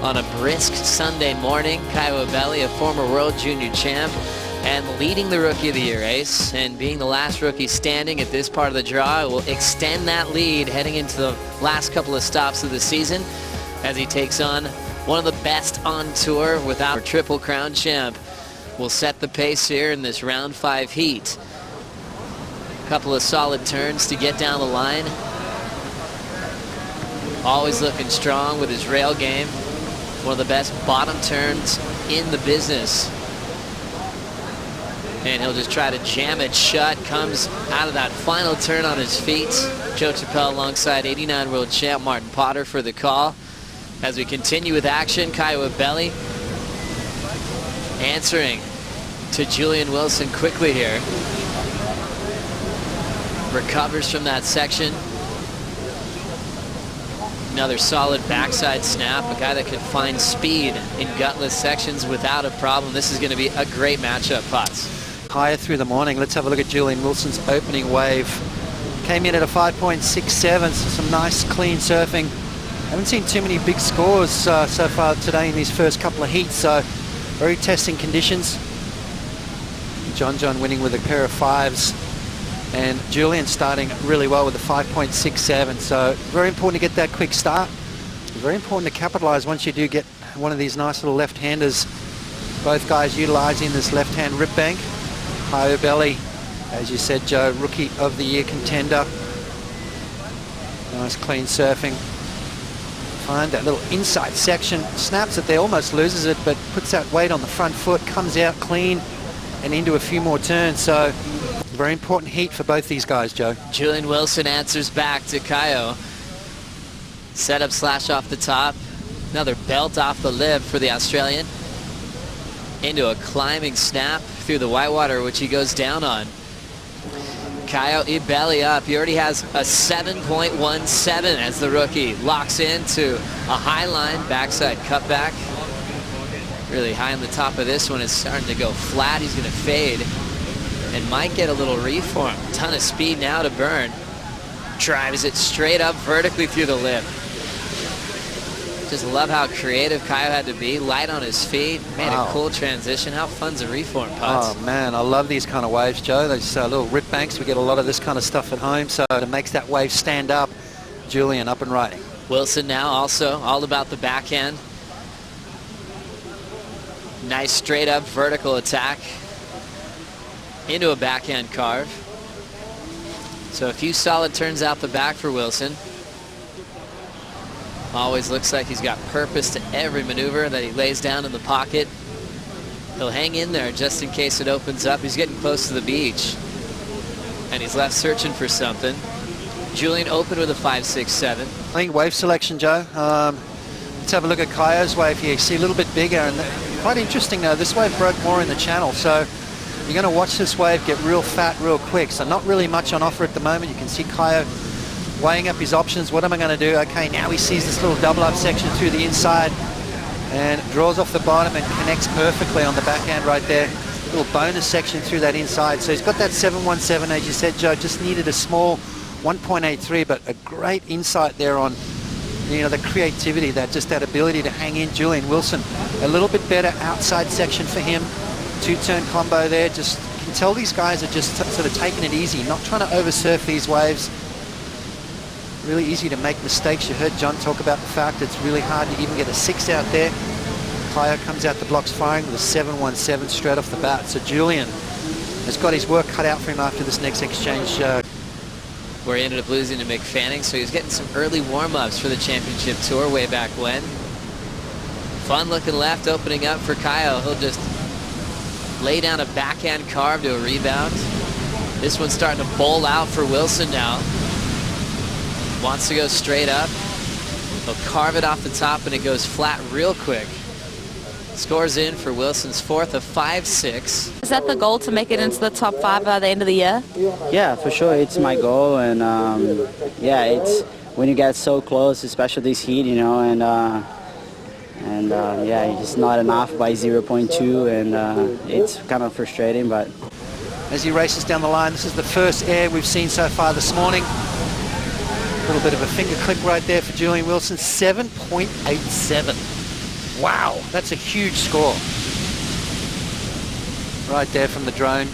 on a brisk Sunday morning. Caio Ibelli, a former World Junior champ, and leading the Rookie of the Year race, and being the last rookie standing at this part of the draw, will extend that lead heading into the last couple of stops of the season as he takes on one of the best on tour without Triple Crown champ. Will set the pace here in this round 5 heat. Couple of solid turns to get down the line. Always looking strong with his rail game. One of the best bottom turns in the business. And he'll just try to jam it shut. Comes out of that final turn on his feet. Joe Chappelle alongside 89 world champ Martin Potter for the call. As we continue with action, Caio Ibelli answering to Julian Wilson quickly here. Recovers from that section. Another solid backside snap. A guy that can find speed in gutless sections without a problem. This is going to be a great matchup, Potts. Higher through the morning. Let's have a look at Julian Wilson's opening wave. Came in at a 5.67, so some nice clean surfing. Haven't seen too many big scores so far today in these first couple of heats, so very testing conditions. John winning with a pair of 5s, and Julian starting really well with a 5.67, so very important to get that quick start. Very important to capitalize once you do get one of these nice little left-handers. Both guys utilizing this left-hand rip bank. Caio Ibelli, as you said, Joe, Rookie of the Year contender. Nice clean surfing. Find that little inside section, snaps it there, almost loses it, but puts that weight on the front foot, comes out clean and into a few more turns. So very important heat for both these guys, Joe. Julian Wilson answers back to Caio. Setup slash off the top. Another belt off the lip for the Australian. Into a climbing snap through the whitewater, which he goes down on. Caio Ibelli up. He already has a 7.17 as the rookie locks into a high line backside cutback. Really high on the top of this one. Is starting to go flat. He's going to fade and might get a little reform. Ton of speed now to burn. Drives it straight up vertically through the lip. Just love how creative Caio had to be. Light on his feet. Made a cool transition. How fun's a reform, Potts? Oh, man, I love these kind of waves, Joe. Those little rip banks. We get a lot of this kind of stuff at home, so it makes that wave stand up. Julian up and riding. Wilson now also all about the backhand. Nice straight up vertical attack into a backhand carve. So a few solid turns out the back for Wilson. Always looks like he's got purpose to every maneuver that he lays down in the pocket. He'll hang in there just in case it opens up. He's getting close to the beach, and he's left searching for something. Julian opened with a 5.67. I think wave selection, Joe. Let's have a look at Caio's wave here. You see a little bit bigger, and quite interesting though. This wave broke more in the channel, so you're going to watch this wave get real fat real quick. So not really much on offer at the moment. You can see Caio weighing up his options. What am I going to do? Okay, now he sees this little double up section through the inside and draws off the bottom and connects perfectly on the backhand right there. Little bonus section through that inside. So he's got that 7.17, as you said, Joe. Just needed a small 1.83, but a great insight there on, you know, the creativity, that ability to hang in. Julian Wilson, a little bit better outside section for him. 2-turn combo there. Just can tell these guys are just sort of taking it easy, not trying to oversurf these waves. Really easy to make mistakes. You heard John talk about the fact it's really hard to even get a 6 out there. Caio comes out the blocks firing with a 7.17 straight off the bat. So Julian has got his work cut out for him after this next exchange. Where he ended up losing to Mick Fanning, so he's getting some early warm-ups for the championship tour way back when. Fun looking left opening up for Caio. He'll just lay down a backhand carve to a rebound. This one's starting to bowl out for Wilson now. Wants to go straight up. He'll carve it off the top and it goes flat real quick. Scores in for Wilson's fourth of 5.6. Is that the goal, to make it into the top 5 by the end of the year? Yeah, for sure. It's my goal, and yeah, it's when you get so close, especially this heat, you know, and yeah, it's just not enough by 0.2, and it's kind of frustrating, but. As he races down the line, this is the first air we've seen so far this morning. A little bit of a finger click right there for Julian Wilson, 7.87. Wow, that's a huge score. Right there from the drone.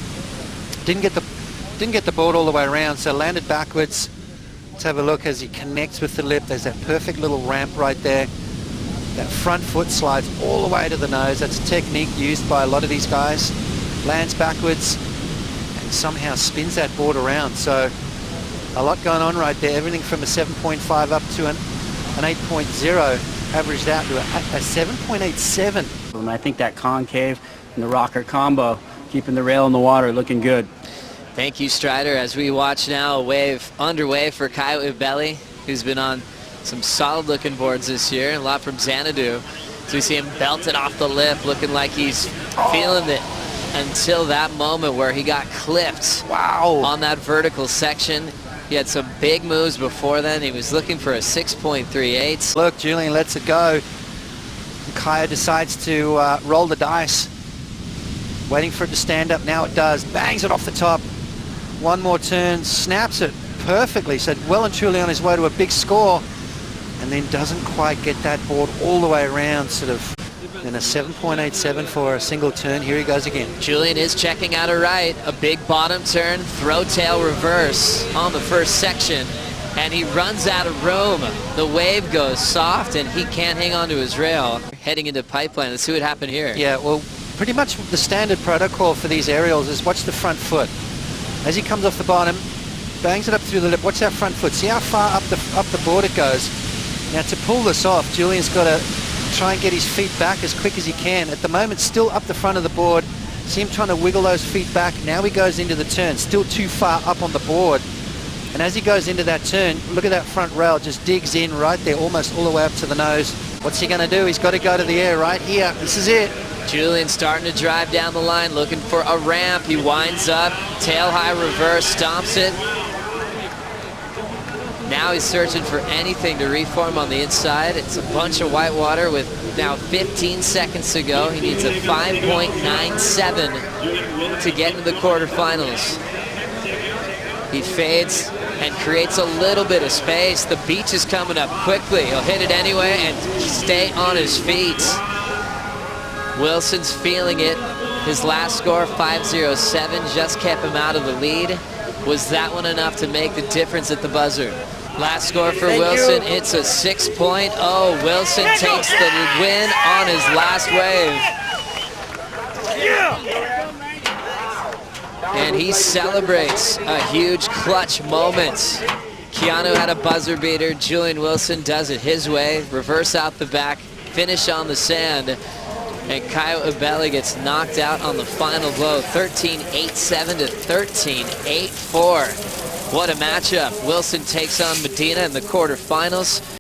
Didn't get the board all the way around, so landed backwards. Let's have a look as he connects with the lip. There's that perfect little ramp right there. That front foot slides all the way to the nose. That's a technique used by a lot of these guys. Lands backwards and somehow spins that board around. So a lot going on right there. Everything from a 7.5 up to an 8.0, averaged out to a 7.87. And I think that concave and the rocker combo, keeping the rail in the water, looking good. Thank you, Strider. As we watch now a wave underway for Caio Ibelli, who's been on some solid looking boards this year, and a lot from Xanadu. So we see him belted off the lip, looking like he's feeling it until that moment where he got clipped. Wow. On that vertical section. He had some big moves before then. He was looking for a 6.38. Look, Julian lets it go. Caio decides to roll the dice. Waiting for it to stand up. Now it does. Bangs it off the top. One more turn. Snaps it perfectly. So well and truly on his way to a big score. And then doesn't quite get that board all the way around. Sort of in a 7.87 for a single turn. Here he goes again. Julian is checking out a right. A big bottom turn. Throw tail reverse on the first section. And he runs out of room. The wave goes soft and he can't hang on to his rail. Heading into pipeline. Let's see what happened here. Yeah, well, pretty much the standard protocol for these aerials is watch the front foot. As he comes off the bottom, bangs it up through the lip. Watch that front foot. See how far up the board it goes. Now to pull this off, Julian's got to try and get his feet back as quick as he can. At the moment, still up the front of the board. See him trying to wiggle those feet back. Now he goes into the turn, still too far up on the board. And as he goes into that turn, look at that front rail, just digs in right there, almost all the way up to the nose. What's he going to do? He's got to go to the air right here. This is it. Julian starting to drive down the line, looking for a ramp. He winds up, tail high reverse, stomps it. Now he's searching for anything to reform on the inside. It's a bunch of white water with now 15 seconds to go. He needs a 5.97 to get into the quarterfinals. He fades and creates a little bit of space. The beach is coming up quickly. He'll hit it anyway and stay on his feet. Wilson's feeling it. His last score, 5.07, just kept him out of the lead. Was that one enough to make the difference at the buzzer? Last score for Wilson, it's a 6.0. Wilson takes the win on his last wave. And he celebrates a huge clutch moment. Keanu had a buzzer beater. Julian Wilson does it his way. Reverse out the back, finish on the sand. And Caio Ibelli gets knocked out on the final blow, 13.87 to 13.84. What a matchup. Wilson takes on Medina in the quarterfinals.